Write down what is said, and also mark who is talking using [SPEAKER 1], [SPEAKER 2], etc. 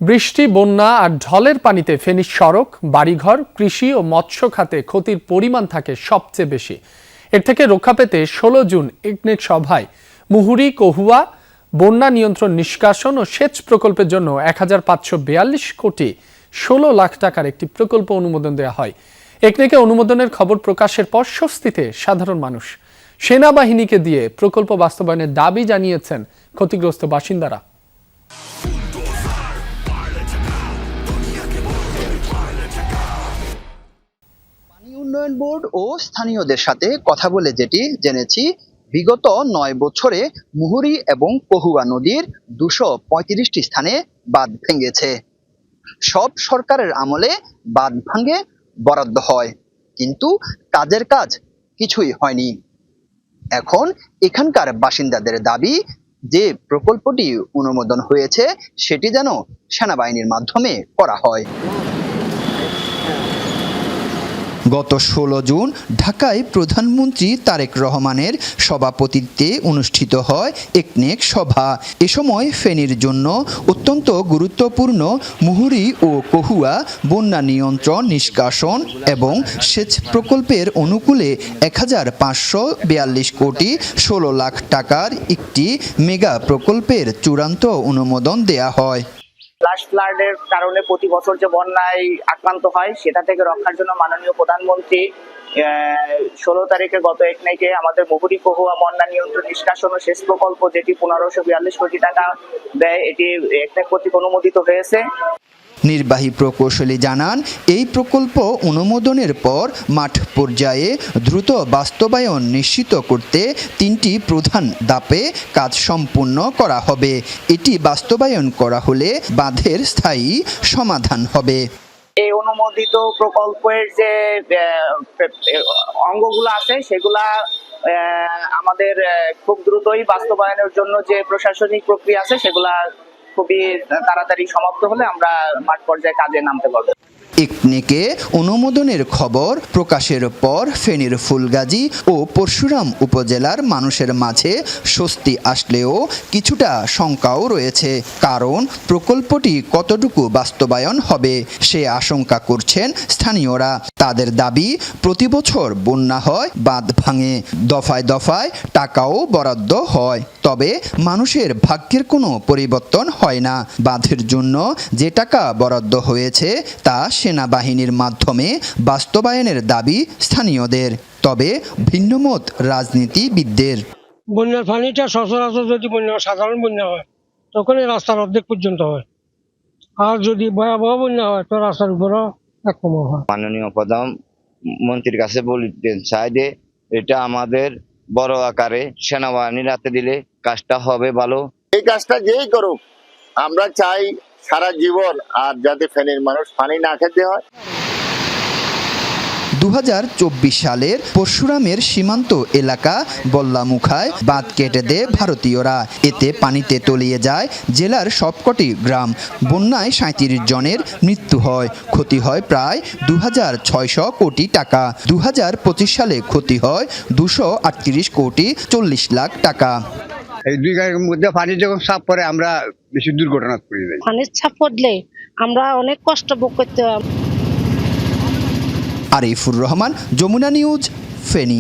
[SPEAKER 1] বৃষ্টি, বন্যা আর ঢলের পানিতে ফেনীর সড়ক, বাড়িঘর, কৃষি ও মৎস্য খাতে ক্ষতির পরিমাণ থাকে সবচেয়ে বেশি। এর থেকে রক্ষা পেতে 16 জুন একনেক সভায় মুহুরী, কহুয়া বন্যা নিয়ন্ত্রণ, নিষ্কাশন ও সেচ প্রকল্পের জন্য 1542 কোটি 16 লাখ টাকার একটি প্রকল্প অনুমোদন দেওয়া হয়। একনেকে অনুমোদনের খবর প্রকাশের পর স্বস্তিতে সাধারণ মানুষ। সেনাবাহিনীকে দিয়ে প্রকল্প বাস্তবায়নের দাবি জানিয়েছেন ক্ষতিগ্রস্ত বাসিন্দারা।
[SPEAKER 2] পানি উন্নয়ন বোর্ড ও স্থানীয়দের সাথে কথা বলে যেটি জেনেছি, বিগত 9 বছরে মুহুরী এবং কহুয়া নদীর 235টি স্থানে বাঁধ ভেঙেছে। সব সরকারের আমলে বাঁধ ভাঙে, বরাদ্দ হয়, কিন্তু কাজের কাজ কিছুই হয়নি। এখন এখানকার বাসিন্দাদের দাবি, যে প্রকল্পটি অনুমোদন হয়েছে সেটি যেন সেনাবাহিনীর মাধ্যমে করা হয়। গত 16 জুন ঢাকায় প্রধানমন্ত্রী তারেক রহমানের সভাপতিত্বে অনুষ্ঠিত হয় একনেক সভা। এ সময় ফেনীর জন্য অত্যন্ত গুরুত্বপূর্ণ মুহুরী ও কহুয়া বন্যা নিয়ন্ত্রণ, নিষ্কাশন এবং সেচ প্রকল্পের অনুকূলে 1542 কোটি 16 লাখ টাকার একটি মেগা প্রকল্পের চূড়ান্ত অনুমোদন দেয়া হয়।
[SPEAKER 3] ফ্লাশ ফ্লাডের কারণে প্রতি বছর যে বন্যায় আক্রান্ত হয় সেটা থেকে রক্ষার জন্য মাননীয় প্রধানমন্ত্রী 16 তারিখে গত একনেকে আমাদের মুহুরী, কহুয়া বন্যা নিয়ন্ত্রণ, নিষ্কাশন ও সেচ প্রকল্প, যেটি 1542 কোটি টাকা ব্যয়, এটি একনেক কর্তৃক অনুমোদিত হয়েছে।
[SPEAKER 2] নির্বাহী প্রকৌশলী জানান, এই প্রকল্প অনুমোদনের পর মাঠ পর্যায়ে দ্রুত বাস্তবায়ন নিশ্চিত করতে 3টি প্রধান ধাপে কাজ সম্পূর্ণ করা হবে। এটি বাস্তবায়ন করা হলে বাঁধের স্থায়ী সমাধান হবে।
[SPEAKER 3] এই অনুমোদিত প্রকল্পের যে অঙ্গগুলো আছে সেগুলা আমাদের খুব দ্রুতই বাস্তবায়নের জন্য যে প্রশাসনিক প্রক্রিয়া আছে সেগুলা খুবই তাড়াতাড়ি সমাপ্ত হলে আমরা মাঠ পর্যায়ে কাজে নামতে পারবো।
[SPEAKER 2] একনেকে অনুমোদনের খবর প্রকাশের পর ফেনীর ফুলগাজী ও পরশুরাম উপজেলার মানুষের মাঝে স্বস্তি আসলেও কিছুটা শঙ্কাও রয়েছে, কারণ প্রকল্পটি কতটুকু বাস্তবায়ন হবে সে আশঙ্কা করছেন স্থানীয়রা। তাদের দাবি, প্রতি বছর বন্যা হয়, বাঁধ ভাঙে, দফায় দফায় টাকাও বরাদ্দ হয়, তবে মানুষের ভাগ্যের কোনো পরিবর্তন হয় না। বাঁধের জন্য যে টাকা বরাদ্দ হয়েছে তা সেনাবাহিনীর মাধ্যমে বাস্তবায়নের দাবি স্থানীয়দের, তবে ভিন্নমত রাজনীতিবিদদের।
[SPEAKER 4] বন্যার পানিটা সচরাচর যদি সাধারণ বন্যা হয় তখন এই রাস্তার অর্ধেক পর্যন্ত হয়, আর যদি ভয়াবহ বন্যা হয় তো রাস্তার উপরও একরকম হয়।
[SPEAKER 5] মাননীয় প্রধানমন্ত্রীর কাছে বলতে চাই যে এটা আমাদের বড় আকারে সেনাবাহিনীর হাতে দিলে কাজটা হবে ভালো।
[SPEAKER 6] এই কাজটা যেই করুক, আমরা চাই সারা জীবন আর যাতে ফেনীর মানুষ পানি না খেতে হয়।
[SPEAKER 2] 2024 সালের পরশুরামের সীমান্ত এলাকা বল্লামুখায় বাঁধ কেটে দেয় ভারতীয়রা। এতে পানিতে তলিয়ে যায় জেলার সবকটি গ্রাম। বন্যায় 37 জনের মৃত্যু হয়, ক্ষতি হয় প্রায় 2600 কোটি টাকা। 2025 সালে ক্ষতি হয় 238 কোটি 40 লাখ টাকা।
[SPEAKER 7] এই দুই গাড়ির মধ্যে পানি যখন চাপ পড়ে আমরা বেশি দুর্ঘটনা করি।
[SPEAKER 8] পানির চাপ পড়লে আমরা অনেক কষ্ট ভোগ করতে হয়।
[SPEAKER 2] আরিফুর রহমান, যমুনা নিউজ, ফেনী।